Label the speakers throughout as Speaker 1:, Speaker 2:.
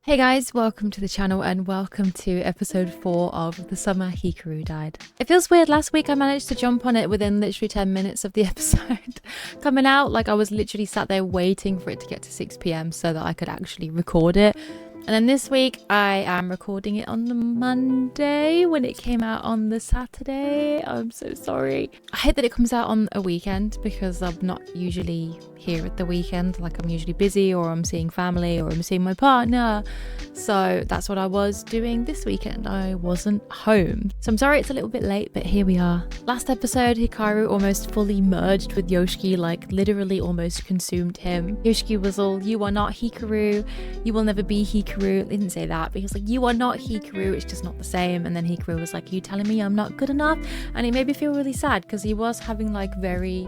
Speaker 1: Hey guys, welcome to the channel and welcome to episode 4 of The Summer Hikaru Died. It feels weird, last week I managed to jump on it within literally 10 minutes of the episode coming out. Like I was literally sat there waiting for it to get to 6 p.m. so that I could actually record it. And then this week I am recording it on the Monday when it came out on the Saturday. I'm so sorry. I hate that it comes out on a weekend because I'm not usually here at the weekend. Like I'm usually busy, or I'm seeing family, or I'm seeing my partner. So that's what I was doing this weekend. I wasn't home. So I'm sorry it's a little bit late, but here we are. Last episode, Hikaru almost fully merged with Yoshiki, like literally almost consumed him. Yoshiki was all, "You are not Hikaru. You will never be Hikaru." He didn't say that, but he was like, "You are not Hikaru, it's just not the same." And then Hikaru was like, "You telling me I'm not good enough?" And it made me feel really sad because he was having like very,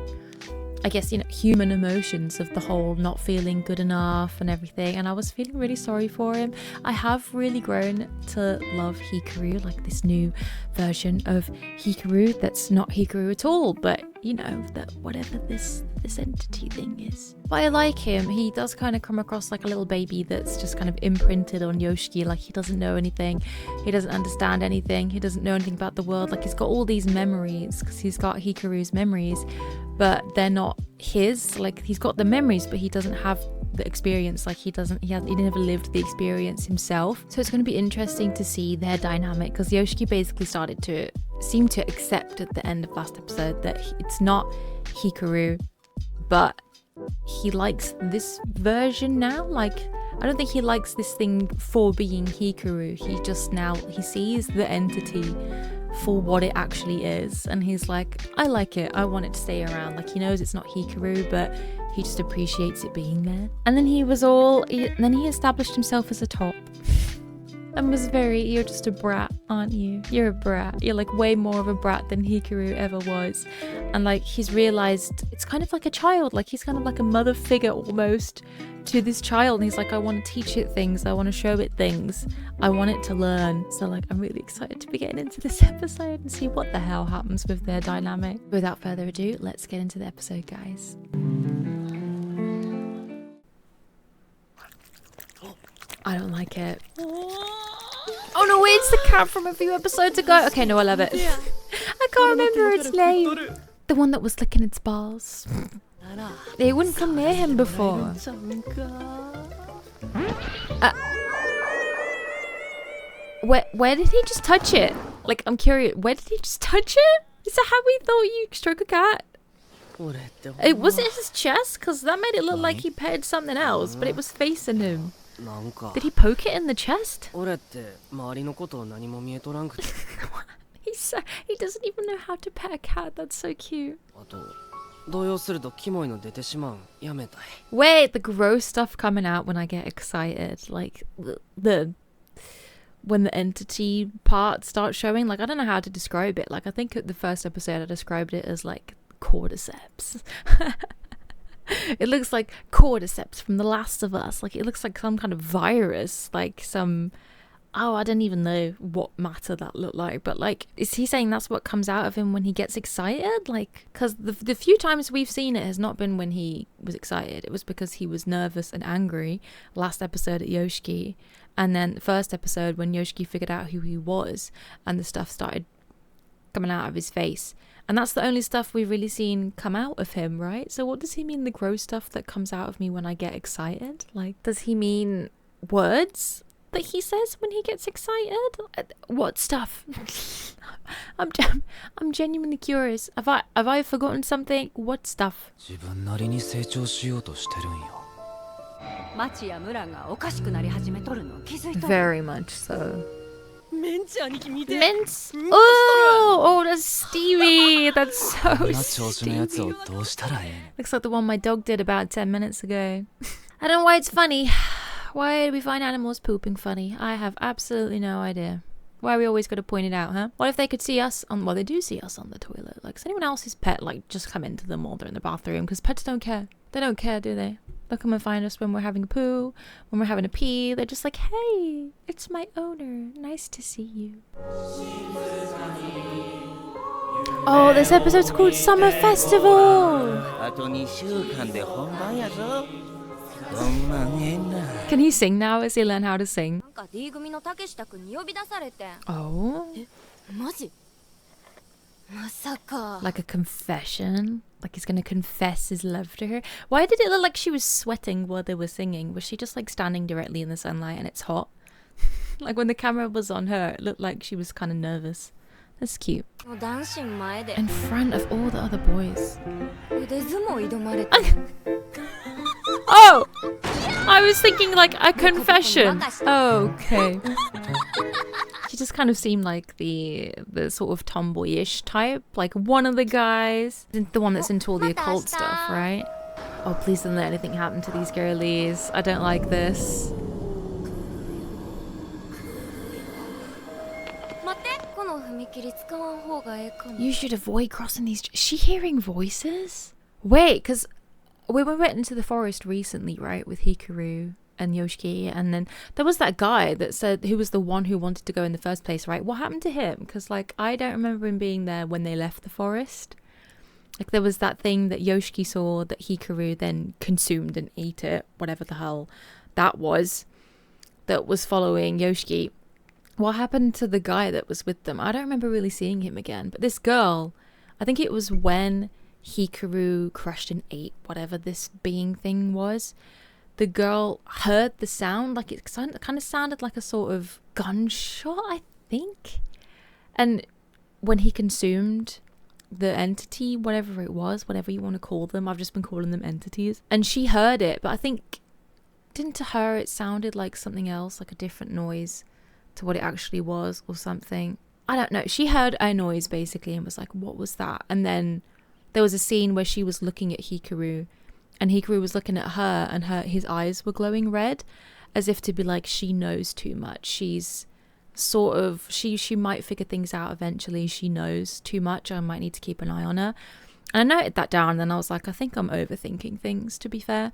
Speaker 1: I guess, human emotions of the whole not feeling good enough and everything. And I was feeling really sorry for him. I have really grown to love Hikaru, like this new version of Hikaru that's not Hikaru at all, but that whatever this entity thing is. But I like him. He does kind of come across like a little baby that's just kind of imprinted on Yoshiki. Like he doesn't know anything. He doesn't understand anything. He doesn't know anything about the world. Like he's got all these memories because he's got Hikaru's memories, but they're not his. Like he's got the memories, but he doesn't have the experience. Like he never lived the experience himself. So it's going to be interesting to see their dynamic, because Yoshiki basically started to seem to accept at the end of last episode that it's not Hikaru, but he likes this version now. Like I don't think he likes this thing for being Hikaru. He sees the entity for what it actually is, and he's like, I like it, I want it to stay around. Like he knows it's not Hikaru, but he just appreciates it being there. And then he established himself as a top and was you're just a brat, aren't you? You're a brat. You're like way more of a brat than Hikaru ever was. And like he's realized it's kind of like a child. Like he's kind of like a mother figure almost to this child. And he's like, I want to teach it things. I want to show it things. I want it to learn. So like I'm really excited to be getting into this episode and see what the hell happens with their dynamic. Without further ado, let's get into the episode, guys. I don't like it. Oh no, it's the cat from a few episodes ago. Okay, no, I love it. I can't remember its name. The one that was licking its balls. They wouldn't come near him before. Where did he just touch it? Like, I'm curious. Where did he just touch it? Is that how we thought you stroke a cat? Was it his chest? Because that made it look like he petted something else, but it was facing him. Did he poke it in the chest? He doesn't even know how to pet a cat. That's so cute. Wait, the gross stuff coming out when I get excited. Like when the entity part starts showing. Like I don't know how to describe it. Like I think at the first episode I described it as like cordyceps. It looks like cordyceps from The Last of Us. Like it looks like some kind of virus, like some, I don't even know what matter that looked like. But like, is he saying that's what comes out of him when he gets excited? Like, because the few times we've seen it has not been when he was excited. It was because he was nervous and angry. Last episode at Yoshiki, and then the first episode when Yoshiki figured out who he was and the stuff started coming out of his face. And that's the only stuff we've really seen come out of him, right? So what does he mean, the gross stuff that comes out of me when I get excited? Like, does he mean words that he says when he gets excited? What stuff? I'm genuinely curious. Have I forgotten something? What stuff? Very much so. Mince? Oh, that's Stevie. That's so Stevie. Looks like the one my dog did about 10 minutes ago. I don't know why it's funny. Why do we find animals pooping funny? I have absolutely no idea. Why are we always got to point it out, huh? What if they could see us on, well, they do see us on the toilet. Like, does anyone else's pet, like, just come into them while they're in the bathroom? Because pets don't care. They don't care, do they? They'll come and find us when we're having a poo, when we're having a pee. They're just like, hey, it's my owner. Nice to see you. Oh, this episode's called Summer Festival. Can he sing now? Has he learned how to sing? Oh. Like a confession? Like he's gonna confess his love to her? Why did it look like she was sweating while they were singing? Was she just like standing directly in the sunlight and it's hot? Like when the camera was on her, it looked like she was kind of nervous. That's cute. In front of all the other boys. Oh! I was thinking like a confession. Oh, okay. She just kind of seemed like the sort of tomboyish type. Like one of the guys. The one that's into all the occult stuff, right? Oh, please don't let anything happen to these girlies. I don't like this. You should avoid crossing these... Is she hearing voices? Wait, because we went into the forest recently, right? With Hikaru and Yoshiki. And then there was that guy that said... Who was the one who wanted to go in the first place, right? What happened to him? Because, like, I don't remember him being there when they left the forest. Like, there was that thing that Yoshiki saw that Hikaru then consumed and ate it. Whatever the hell that was. That was following Yoshiki. What happened to the guy that was with them? I don't remember really seeing him again. But this girl, I think it was when Hikaru crushed and ate whatever this being thing was. The girl heard the sound, like it kind of sounded like a sort of gunshot, I think. And when he consumed the entity, whatever it was, whatever you want to call them, I've just been calling them entities. And she heard it, but I think, didn't to her it sounded like something else, like a different noise to what it actually was or something. I don't know. She heard a noise basically and was like, what was that? And then there was a scene where she was looking at Hikaru and Hikaru was looking at her and his eyes were glowing red as if to be like, she knows too much. She's sort of, she might figure things out eventually. She knows too much. I might need to keep an eye on her. And I noted that down and then I was like, I think I'm overthinking things, to be fair.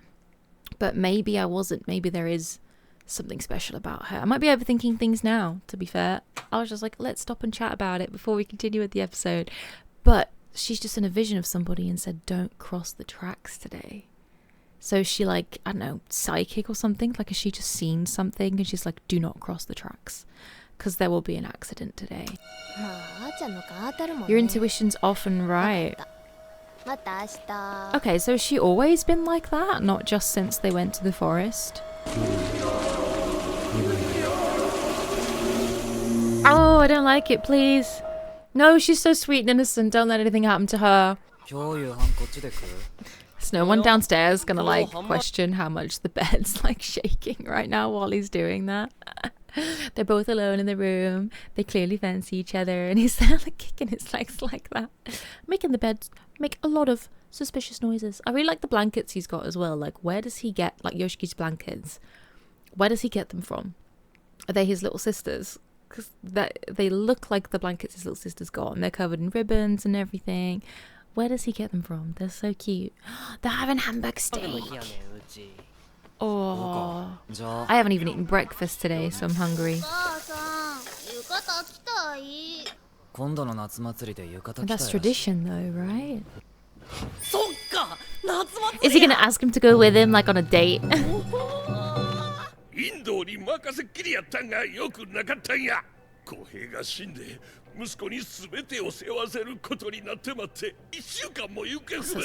Speaker 1: But maybe I wasn't. Maybe there is something special about her. I might be overthinking things now, to be fair. I was just like, let's stop and chat about it before we continue with the episode. But she's just in a vision of somebody and said, don't cross the tracks today. So she like, I don't know, psychic or something? Like, has she just seen something and she's like, do not cross the tracks because there will be an accident today. Your intuition's often right. Okay, so has she always been like that? Not just since they went to the forest? Oh, I don't like it, please. No, she's so sweet and innocent. Don't let anything happen to her. There's no one downstairs gonna like question how much the bed's like shaking right now while he's doing that. They're both alone in the room. They clearly fancy each other and he's there like kicking his legs like that. Making the bed make a lot of suspicious noises. I really like the blankets he's got as well. Like, where does he get like Yoshiki's blankets? Where does he get them from? Are they his little sisters? Because they look like the blankets his little sisters got and they're covered in ribbons and everything. Where does he get them from? They're so cute. They're having hamburg steak. Oh, I haven't even eaten breakfast today, so I'm hungry. That's tradition though, right? Is he gonna ask him to go with him, like on a date? That's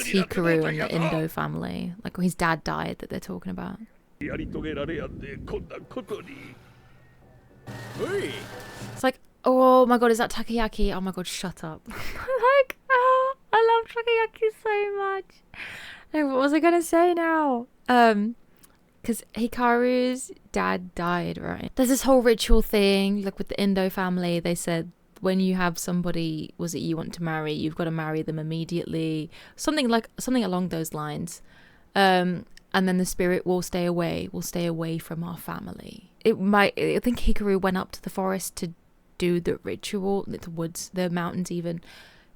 Speaker 1: Hikaru and the Indo family. Like his dad died that they're talking about. It's like, oh my god, is that takoyaki? Oh my god, shut up. Like, oh, I love takoyaki so much. No, what was I gonna say now? Because Hikaru's dad died, right? There's this whole ritual thing, like with the Indo family. They said when you have somebody, was it you want to marry, you've got to marry them immediately. Something along those lines. And then the spirit will stay away from our family. I think Hikaru went up to the forest to do the ritual, the woods, the mountains even,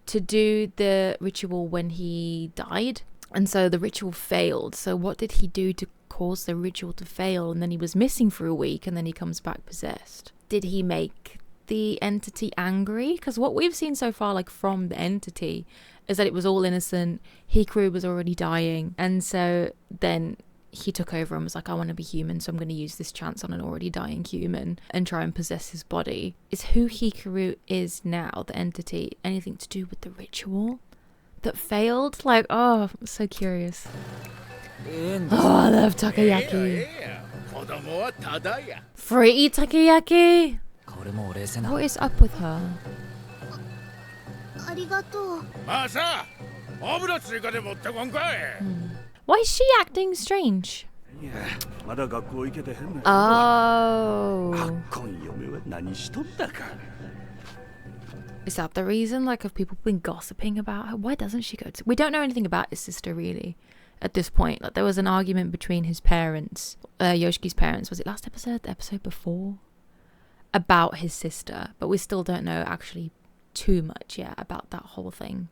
Speaker 1: to do the ritual when he died. And so the ritual failed. So what did he do to cause the ritual to fail? And then he was missing for a week and then he comes back possessed. Did he make the entity angry? Because what we've seen so far, like from the entity, is that it was all innocent. Hikaru was already dying. And so then he took over and was like, I want to be human, so I'm going to use this chance on an already dying human and try and possess his body. Is who Hikaru is now, the entity, anything to do with the ritual that failed? Like, oh, I'm so curious. Oh, I love takoyaki. Free takoyaki. What is up with her? Why is she acting strange? Oh. Is that the reason? Like, have people been gossiping about her? Why doesn't she go to... We don't know anything about his sister, really, at this point. Like, there was an argument between his parents, Yoshiki's parents. Was it last episode? The episode before? About his sister. But we still don't know, actually, too much yet about that whole thing.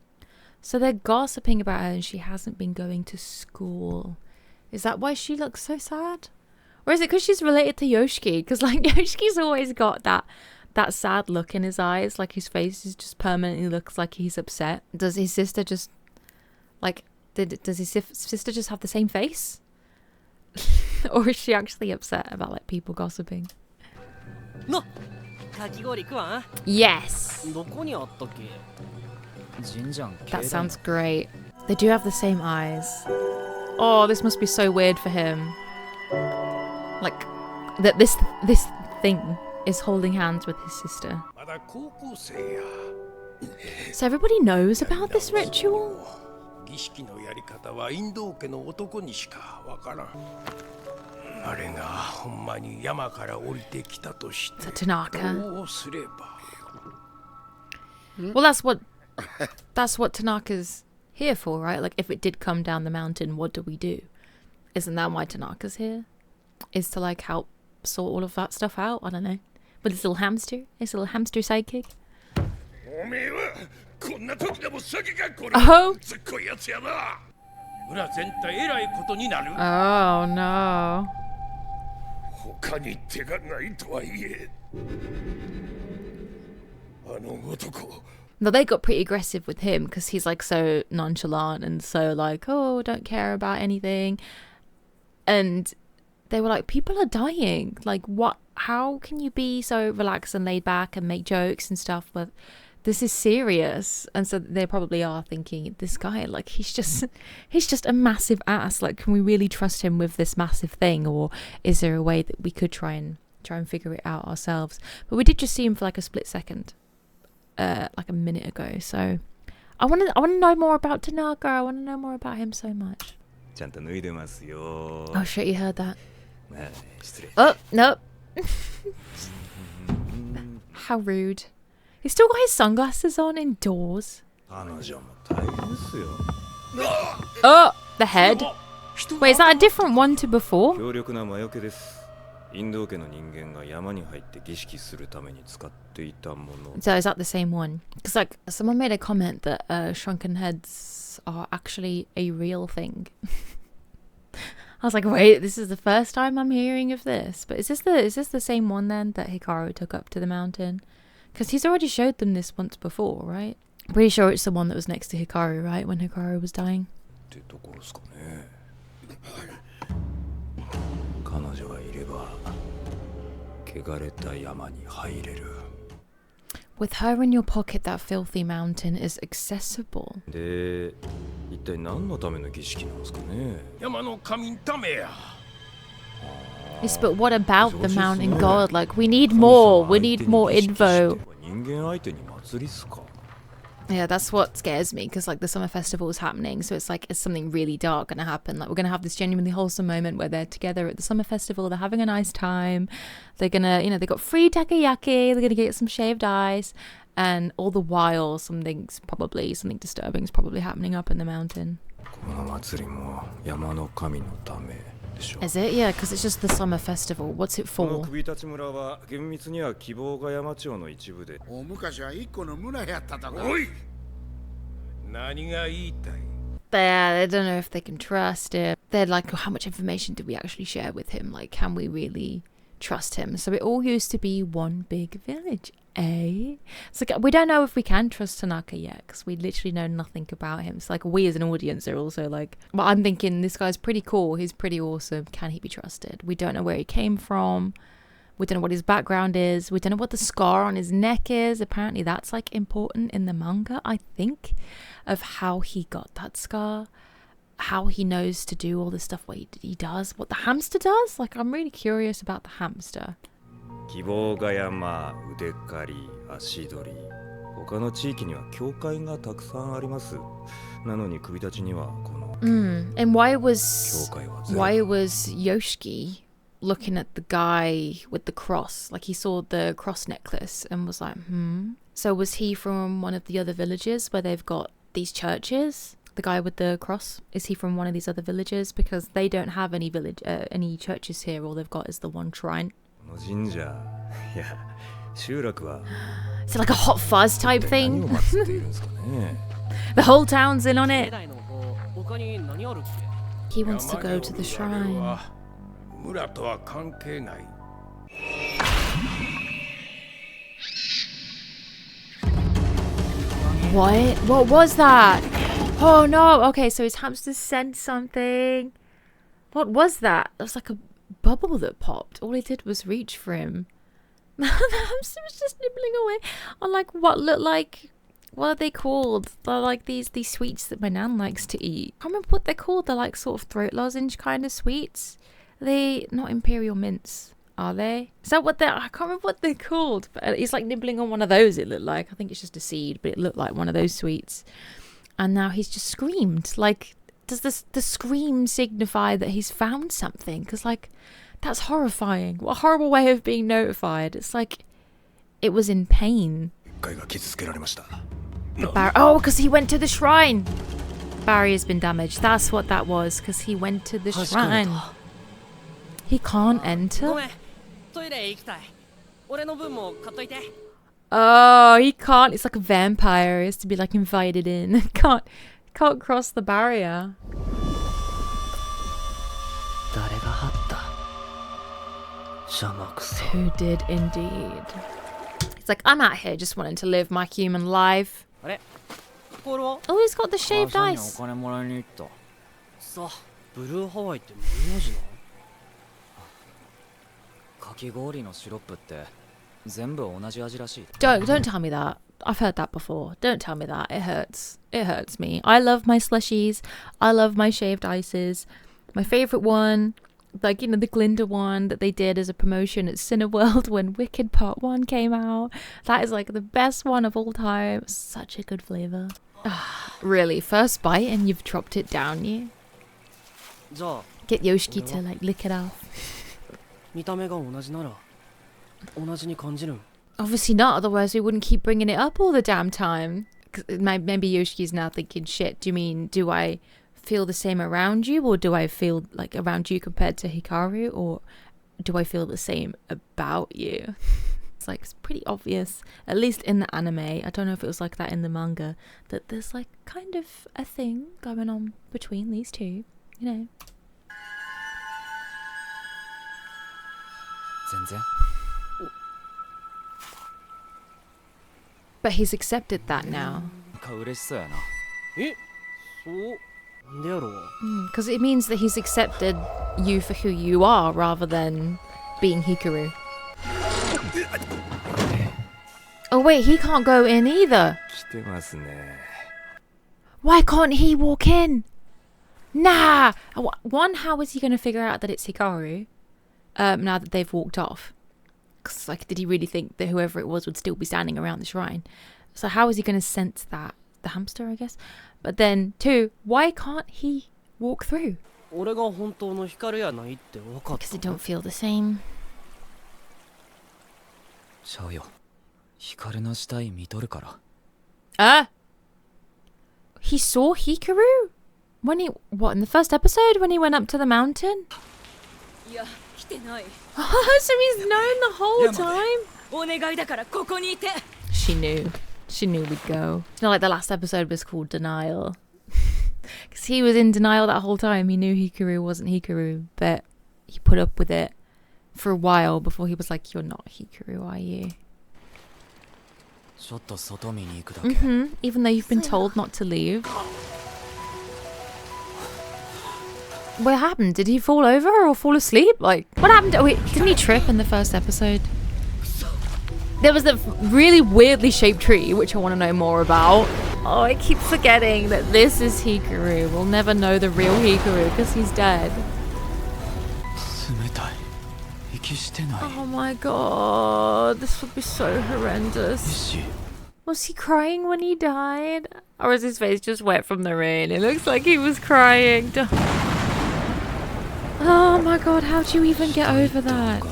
Speaker 1: So they're gossiping about her and she hasn't been going to school. Is that why she looks so sad? Or is it because she's related to Yoshiki? Because, like, Yoshiki's always got that sad look in his eyes. Like, his face is just permanently looks like he's upset. Does his sister just, like, does his sister just have the same face? Or is she actually upset about, like, people gossiping? No. Yes. That sounds great. They do have the same eyes. Oh, this must be so weird for him. Like, that this thing is holding hands with his sister. So everybody knows about this ritual? So Tanaka. Well, that's what Tanaka's here for, right? Like, if it did come down the mountain, what do we do? Isn't that why Tanaka's here? Is to, like, help sort all of that stuff out? I don't know. With his little hamster sidekick. Oh. Oh no. No, they got pretty aggressive with him because he's, like, so nonchalant and so, like, oh, don't care about anything. And they were like, people are dying. Like, what? How can you be so relaxed and laid back and make jokes and stuff? But this is serious. And so they probably are thinking, this guy, like, he's just a massive ass. Like, can we really trust him with this massive thing? Or is there a way that we could try and figure it out ourselves? But we did just see him for, like, a split second. Like a minute ago. So I want to know more about Tanaka. I want to know more about him so much. Oh shit, you heard that. Oh, nope. How rude. He's still got his sunglasses on indoors. Oh, the head. Wait, is that a different one to before? So is that the same one? Because, like, someone made a comment that shrunken heads are actually a real thing. I was like, wait, this is the first time I'm hearing of this. But is this the same one then that Hikaru took up to the mountain? Because he's already showed them this once before, right? I'm pretty sure it's the one that was next to Hikaru, right? When Hikaru was dying. With her in your pocket, that filthy mountain is accessible. Yes, but what about the mountain god? Like, we need more. We need more info. Yeah, that's what scares me, because, like, the summer festival is happening, so it's like, is something really dark going to happen? Like, we're going to have this genuinely wholesome moment where they're together at the summer festival, they're having a nice time, they're going to, you know, they got free takoyaki, they're going to get some shaved ice, and all the while something disturbing is probably happening up in the mountain. Is it? Yeah, because it's just the summer festival. What's it for? They don't know if they can trust it. They're like, how much information do we actually share with him? Like, can we really trust him. So it all used to be one big village, eh? It's like we don't know if we can trust Tanaka yet because we literally know nothing about him. It's like we as an audience are also like, well, I'm thinking this guy's pretty cool. He's pretty awesome. Can he be trusted? We don't know where he came from. We don't know what his background is. We don't know what the scar on his neck is. Apparently that's like important in the manga, I think, of how he got that scar, how he knows to do all the stuff what he does, what the hamster does. Like, I'm really curious about the hamster.
Speaker 2: 希望ヶ山、腕刈り、足取り。他の地域には教会がたくさんあります。なのに首立ちにはこの
Speaker 1: And why was Yoshiki looking at the guy with the cross? Like, he saw the cross necklace and was like, So was he from one of the other villages where they've got these churches? The guy with the cross, is he from one of these other villages? Because they don't have any any churches here. All they've got is the one shrine.
Speaker 2: この神社、いや、集落は
Speaker 1: Is it like a hot fuzz type
Speaker 2: 何を
Speaker 1: thing?
Speaker 2: 祀っているんですかね。
Speaker 1: The whole town's in on it. He wants to go to the shrine.
Speaker 2: 村とは関係ない。
Speaker 1: What? What was that? Oh no. Okay, so his hamster sent something. What was that? It was like a bubble that popped. All he did was reach for him. The hamster was just nibbling away on like what looked like, what are they called? They're like these sweets that my nan likes to eat. I can't remember what they're called. They're like sort of throat lozenge kind of sweets. They not imperial mints, are they? Is that what they're? I can't remember what they're called. But he's like nibbling on one of those. It looked like, I think it's just a seed, but it looked like one of those sweets. And now he's just screamed. Like, does the scream signify that he's found something? Because like, that's horrifying. What a horrible way of being notified. It's like it was in pain. Oh, because he went to the shrine. Barrier's been damaged. That's what that was. Because he went to the shrine. He can't enter. Oh, he can't. It's like a vampire. He has to be like invited in. Can't cross the barrier. Who did indeed? It's like, I'm out here just wanting to live my human life. Oh, he's got the shaved ice. Don't tell me that. I've heard that before. Don't tell me that. It hurts. It hurts me. I love my slushies. I love my shaved ices. My favourite one, like, you know, the Glinda one that they did as a promotion at Cineworld when Wicked Part 1 came out. That is like the best one of all time. Such a good flavour. Really? First bite and you've dropped it down you? Get Yoshiki to like lick it off. Obviously not, otherwise we wouldn't keep bringing it up all the damn time. Maybe Yoshiki's now thinking, shit, do I feel the same around you, or do I feel like around you compared to Hikaru, or do I feel the same about you? It's like, it's pretty obvious, at least in the anime. I don't know if it was like that in the manga, that there's like kind of a thing going on between these two, you know. But he's accepted that now. Because it means that he's accepted you for who you are rather than being Hikaru. Oh wait, he can't go in either. Why can't he walk in? Nah! One, how is he going to figure out that it's Hikaru now that they've walked off? Because, like, did he really think that whoever it was would still be standing around the shrine? So how is he going to sense that? The hamster, I guess? But then, two, why can't he walk through? Because it don't feel the same. He saw Hikaru? When he, what, in the first episode when he went up to the mountain? Oh, so he's known the whole time? She knew. She knew we'd go. It's not like the last episode was called Denial. Because he was in denial that whole time. He knew Hikaru wasn't Hikaru, but he put up with it for a while before he was like, you're not Hikaru, are you? Even though you've been told not to leave. What happened? Did he fall over or fall asleep? Like, what happened? Oh, wait, didn't he trip in the first episode? There was a really weirdly shaped tree, which I want to know more about. Oh, I keep forgetting that this is Hikaru. We'll never know the real Hikaru because he's dead. Oh my god, this would be so horrendous. Was he crying when he died? Or was his face just wet from the rain? It looks like he was crying. Oh my god, how do you even get over that?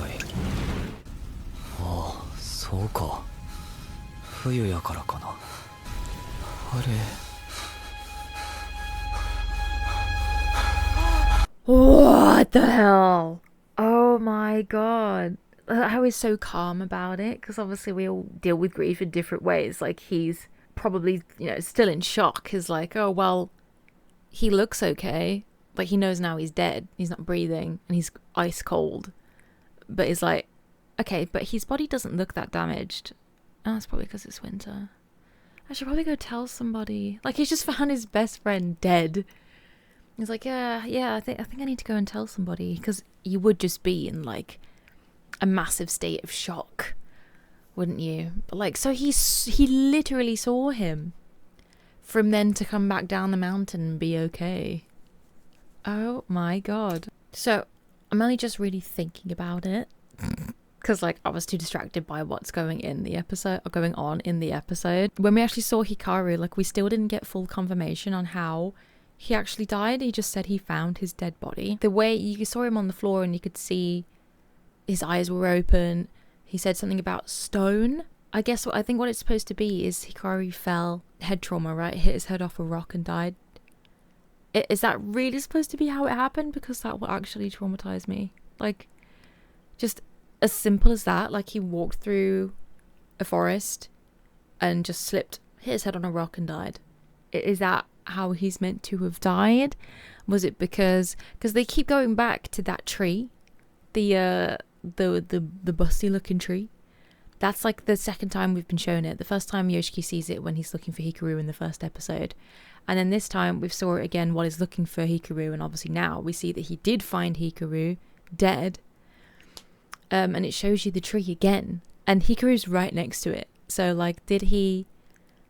Speaker 1: What the hell? Oh my god. I was so calm about it because obviously we all deal with grief in different ways. Like, he's probably, still in shock. He's like, oh, well, he looks okay. Like, he knows now he's dead. He's not breathing and he's ice cold. But he's like, okay, but his body doesn't look that damaged. Oh, that's probably because it's winter. I should probably go tell somebody. Like, he's just found his best friend dead. He's like, yeah, I think I need to go and tell somebody, because you would just be in like a massive state of shock, wouldn't you? But like, so he literally saw him from then to come back down the mountain and be okay. Oh my god. So I'm only just really thinking about it because like I was too distracted by what's going on in the episode. When we actually saw Hikaru, like, we still didn't get full confirmation on how he actually died. He just said he found his dead body. The way you saw him on the floor and you could see his eyes were open. He said something about stone. I think what it's supposed to be is Hikaru fell, head trauma, right? Hit his head off a rock and died. Is that really supposed to be how it happened? Because that will actually traumatize me. Like, just as simple as that. Like, he walked through a forest and just slipped, hit his head on a rock and died. Is that how he's meant to have died? Was it because they keep going back to that tree, the busty looking tree? That's like the second time we've been shown it. The first time Yoshiki sees it when he's looking for Hikaru in the first episode, and then this time we saw it again while he's looking for Hikaru, and obviously now we see that he did find Hikaru dead, and it shows you the tree again, and Hikaru's right next to it. So like, did he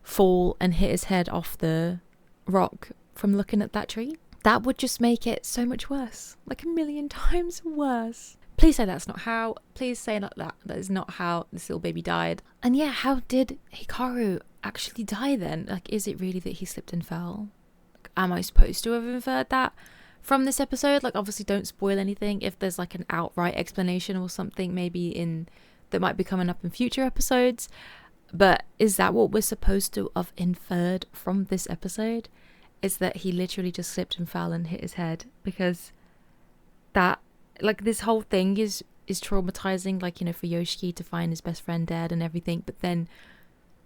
Speaker 1: fall and hit his head off the rock from looking at that tree? That would just make it so much worse, like 1,000,000 times worse. Please say that's not how. Please say that is not how this little baby died. And yeah, how did Hikaru actually die then? Like, is it really that he slipped and fell? Like, am I supposed to have inferred that from this episode? Like, obviously don't spoil anything. If there's like an outright explanation or something maybe that might be coming up in future episodes. But is that what we're supposed to have inferred from this episode? Is that he literally just slipped and fell and hit his head? Because that, like, this whole thing is traumatizing, like, for Yoshiki to find his best friend dead and everything. But then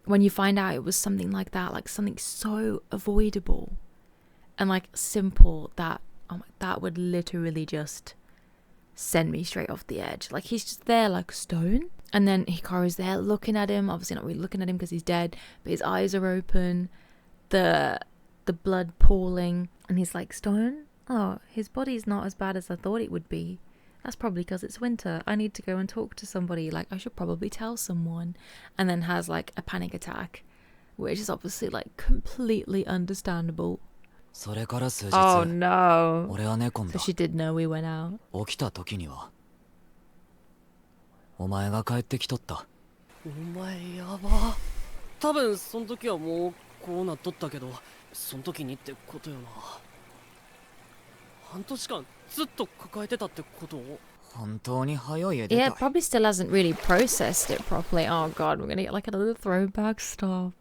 Speaker 1: when you find out it was something like that, like something so avoidable and like simple, that that would literally just send me straight off the edge. Like, he's just there like stone. And then Hikaru's there looking at him, obviously not really looking at him because he's dead, but his eyes are open, the blood pooling, and he's like, stone? Oh, his body's not as bad as I thought it would be. That's probably because it's winter. I need to go and talk to somebody. Like, I should probably tell someone. And then has like a panic attack, which is obviously like completely understandable. Oh no. So she did know we went out.
Speaker 3: お前が帰ってきとった。お前やば。多分その時はもうこうなっとったけど、その時にってことよな。半年間ずっと抱えてたってこと？本当に早い絵で。
Speaker 1: Yeah, it probably still hasn't really processed it properly. Oh god, we're gonna get like another throwback. Stop.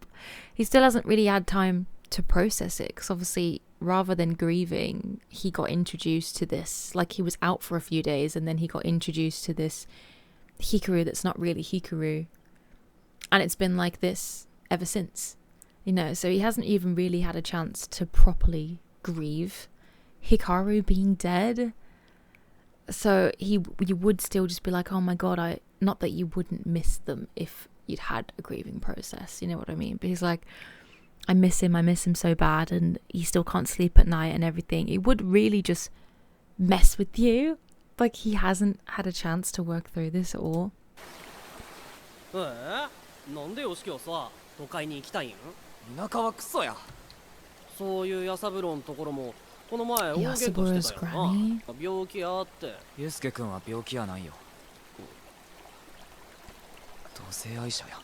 Speaker 1: He still hasn't really had time to process it, because obviously rather than grieving, he got introduced to this. Like, he was out for a few days and then he got introduced to this Hikaru that's not really Hikaru, and it's been like this ever since, so he hasn't even really had a chance to properly grieve Hikaru being dead. So you would still just be like, oh my god, not that you wouldn't miss them if you'd had a grieving process, you know what I mean? But he's like, I miss him so bad, and he still can't sleep at night and everything. It would really just mess with you. Like, he hasn't had a chance to work through this at all.
Speaker 3: なんでよしきをさ、都会に行きたいん？
Speaker 4: 田舎はクソや。
Speaker 3: そういうヤサブロンのところもこの前大喧嘩してたよ
Speaker 1: Yasaburo's
Speaker 3: な。
Speaker 1: granny.
Speaker 3: 病気やって。
Speaker 4: ユウスケ君は病気やないよ。同性愛者や。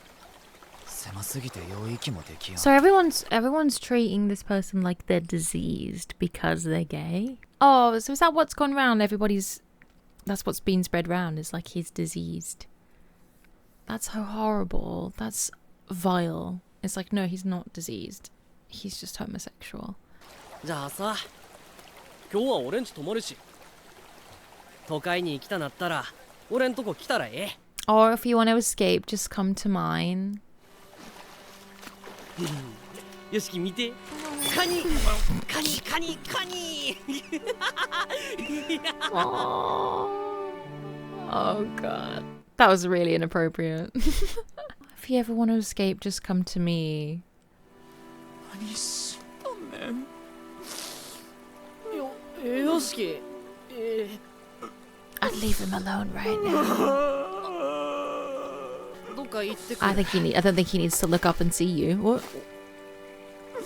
Speaker 4: 狭すぎて養育もできやん。
Speaker 1: So everyone's treating this person like they're diseased because they're gay. Oh, so is that what's gone round? That's what's been spread round, is like he's diseased. That's so horrible. That's vile. It's like, no, he's not diseased. He's just homosexual.
Speaker 3: じゃあさ、今日は俺んち泊まるし。都会に行きたなったら俺んとこ来たらええ。
Speaker 1: Or if you want to escape, just come to mine.
Speaker 3: よしき見て。カニカニカニカニ
Speaker 1: Oh god. That was really inappropriate. If you ever want to escape, just come to me.
Speaker 4: 何したんねん。
Speaker 3: よしき、
Speaker 1: I'd leave him alone right now.
Speaker 3: どっか行ってく
Speaker 1: I
Speaker 3: る。
Speaker 1: don't think he needs to look up and see you. What?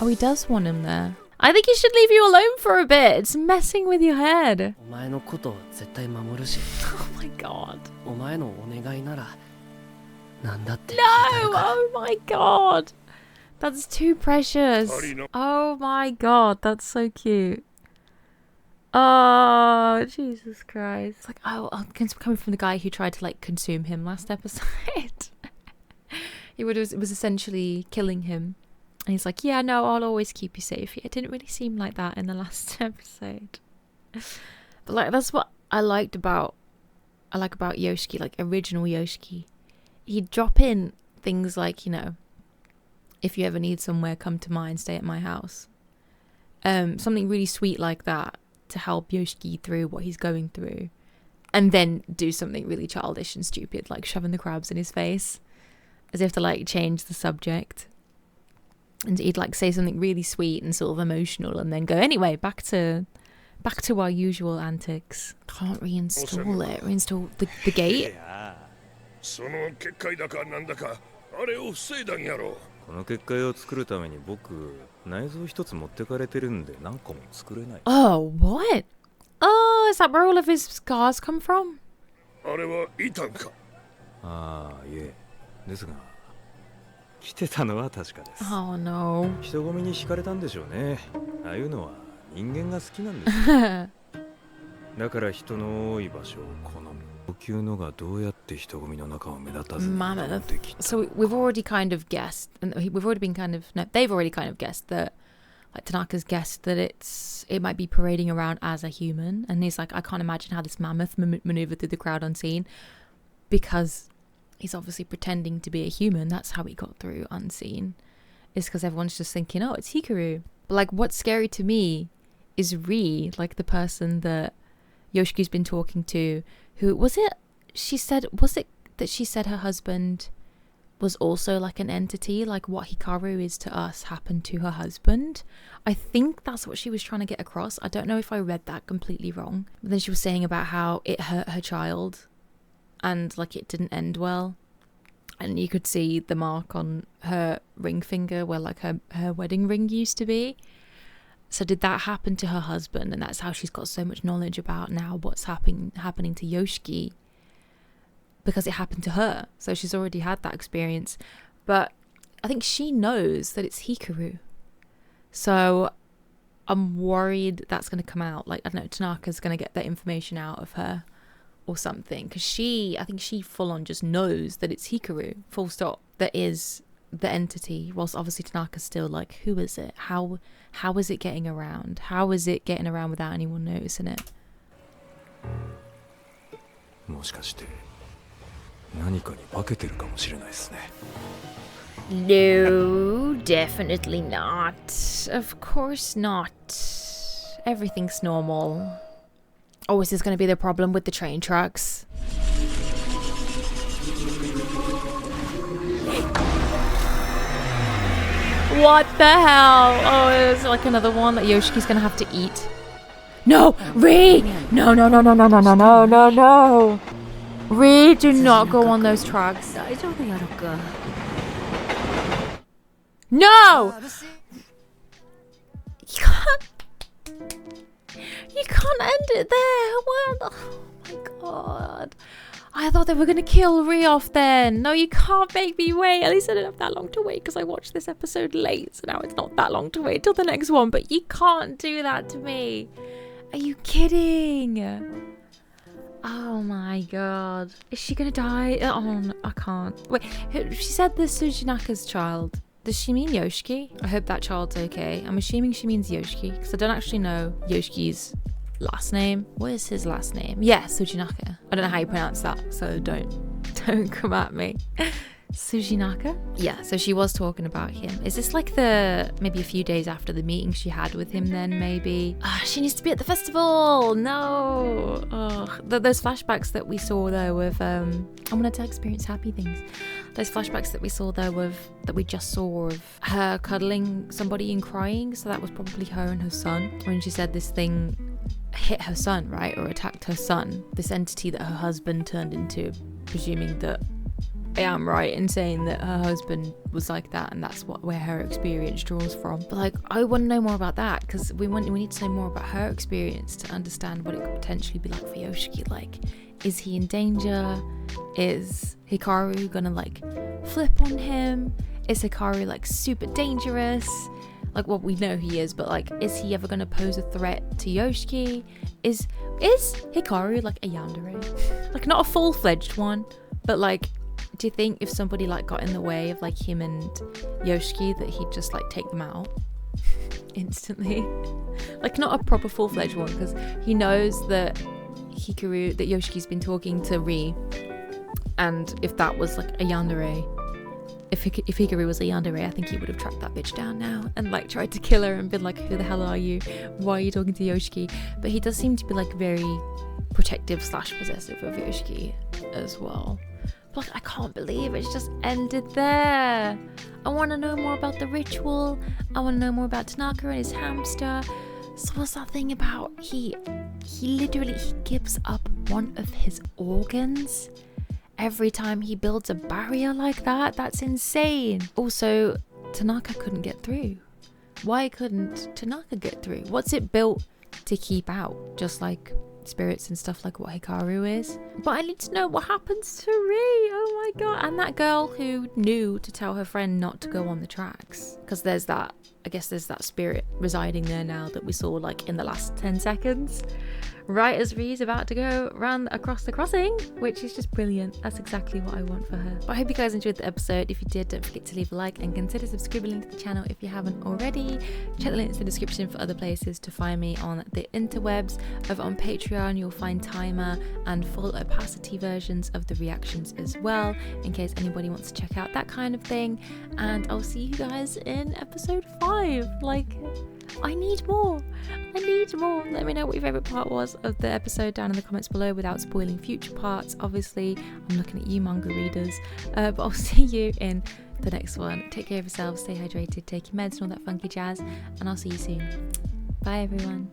Speaker 1: Oh, he does want him there. I think he should leave you alone for a bit. It's messing with your head.
Speaker 3: お前のこと絶対守るし。
Speaker 1: Oh my god.
Speaker 3: お前のお願いならなんだって聞いたる
Speaker 1: No!
Speaker 3: から。
Speaker 1: Oh my god. That's too precious. Oh my god, that's so cute. Oh, Jesus Christ. It's like, oh, coming from the guy who tried to like consume him last episode. It was essentially killing him. And he's like, yeah, no, I'll always keep you safe. It didn't really seem like that in the last episode. But like, that's what I like about Yoshiki, like original Yoshiki. He'd drop in things like, you know, if you ever need somewhere, come to mine, stay at my house. Something really sweet like that to help Yoshiki through what he's going through. And then do something really childish and stupid, like shoving the crabs in his face, as if to like change the subject. And he'd like say something really sweet and sort of emotional, and then go, anyway, back to our usual antics. Can't reinstall it. Reinstall the gate.
Speaker 5: その結界だかなんだかあれを防いだんやろ。
Speaker 2: この結界を作るために僕内臓一つ持ってかれてるんで何個も作れない。
Speaker 1: Oh, what? Oh, is that where all of his scars come from?
Speaker 5: あれはイタンか。
Speaker 2: ああ、いえ。ですが来てたのは確かです。
Speaker 1: Oh no.
Speaker 2: 人混みに惹かれたんでしょうね。ああいうのは人間が好きなんですだから人の多い場所を好む。呼吸のがどうやって人混みの中を目立たずに
Speaker 1: Mammoth.
Speaker 2: できた。
Speaker 1: So we've already kind of guessed, and we've already been kind of, no, they've already kind of guessed that, like Tanaka's guessed that it might be parading around as a human, and he's like, I can't imagine how this mammoth maneuvered through the crowd unseen, because he's obviously pretending to be a human. That's how he got through unseen, is because everyone's just thinking, oh, it's Hikaru. But like, what's scary to me is Ri, like the person that Yoshiki's been talking to, who was it that she said her husband was also like an entity, like what Hikaru is to us happened to her husband. I think that's what she was trying to get across. I don't know if I read that completely wrong. But then she was saying about how it hurt her child and like it didn't end well. And you could see the mark on her ring finger where like her wedding ring used to be. So did that happen to her husband? And that's how she's got so much knowledge about now what's happening to Yoshiki, because it happened to her. So she's already had that experience. But I think she knows that it's Hikaru. So I'm worried that's going to come out. Like, I don't know, Tanaka's going to get that information out of her or something. Because I think she full on just knows that it's Hikaru, full stop, that is the entity. Whilst obviously Tanaka's still like, who is it? How is it getting around? How is it getting around without anyone noticing it?
Speaker 2: もしかして何かに化けてるかもしれないですね。
Speaker 1: No, definitely not. Of course not. Everything's normal. Oh, is this going to be the problem with the train tracks? What the hell? Oh, it's like another one that Yoshiki's going to have to eat. No, Ri! No, no, no, no, no, no, no, no, no, no. Ri, do not go on those tracks. No! You can't end it there. What? Oh my god. I thought they were going to kill Ri off then. No, you can't make me wait. At least I didn't have that long to wait because I watched this episode late. So now it's not that long to wait till the next one. But you can't do that to me. Are you kidding? Oh my god. Is she going to die? Oh, no, I can't. Wait, she said this Sujinaka's child. Does she mean Yoshiki? I hope that child's okay. I'm assuming she means Yoshiki because I don't actually know Yoshiki's last name. What is his last name? Yeah, Sujinaka. I don't know how you pronounce that, so don't come at me. Sujinaka? Yeah, so she was talking about him. Is this like maybe a few days after the meeting she had with him then, maybe? She needs to be at the festival! No! Those flashbacks that we saw there with, I wanted to experience happy things. Those flashbacks that we saw there that we just saw of her cuddling somebody and crying, so that was probably her and her son. When she said this thing hit her son, right? Or attacked her son. This entity that her husband turned into, presuming that I am right in saying that her husband was like that and that's where her experience draws from. But like, I want to know more about that because we need to know more about her experience to understand what it could potentially be like for Yoshiki. Like, is he in danger? Is Hikaru gonna like flip on him? Is Hikaru like super dangerous? Like, well, we know he is, but like, is he ever gonna pose a threat to Yoshiki? Is Hikaru like a yandere? Like, not a full-fledged one, but like, do you think if somebody like got in the way of like him and Yoshiki that he'd just like take them out instantly? Like, not a proper full-fledged one, because he knows that Yoshiki's been talking to Ri, and if that was like a yandere, if Hikaru was a yandere, I think he would have tracked that bitch down now and like tried to kill her and been like, who the hell are you? Why are you talking to Yoshiki? But he does seem to be like very protective / possessive of Yoshiki as well. But like, I can't believe it's just ended there. I want to know more about the ritual. I want to know more about Tanaka and his hamster. So what's that thing about he literally gives up one of his organs every time he builds a barrier like that? That's insane. Also, Tanaka couldn't get through. Why couldn't Tanaka get through? What's it built to keep out? Just like spirits and stuff like what Hikaru is. But I need to know what happens to Ri. Oh my god. And that girl who knew to tell her friend not to go on the tracks. Because there's that, I guess there's that spirit residing there now that we saw like in the last 10 seconds. Right as Ri's about to go round across the crossing, which is just brilliant. That's exactly what I want for her. But I hope you guys enjoyed the episode. If you did, don't forget to leave a like and consider subscribing to the channel if you haven't already. Check the links in the description for other places to find me on the interwebs. Over on Patreon, you'll find timer and full opacity versions of the reactions as well, in case anybody wants to check out that kind of thing. And I'll see you guys in episode 5. Like, I need more. Let me know what your favourite part was of the episode down in the comments below without spoiling future parts. Obviously, I'm looking at you manga readers. But I'll see you in the next one. Take care of yourselves, stay hydrated, take your meds and all that funky jazz. And I'll see you soon. Bye everyone.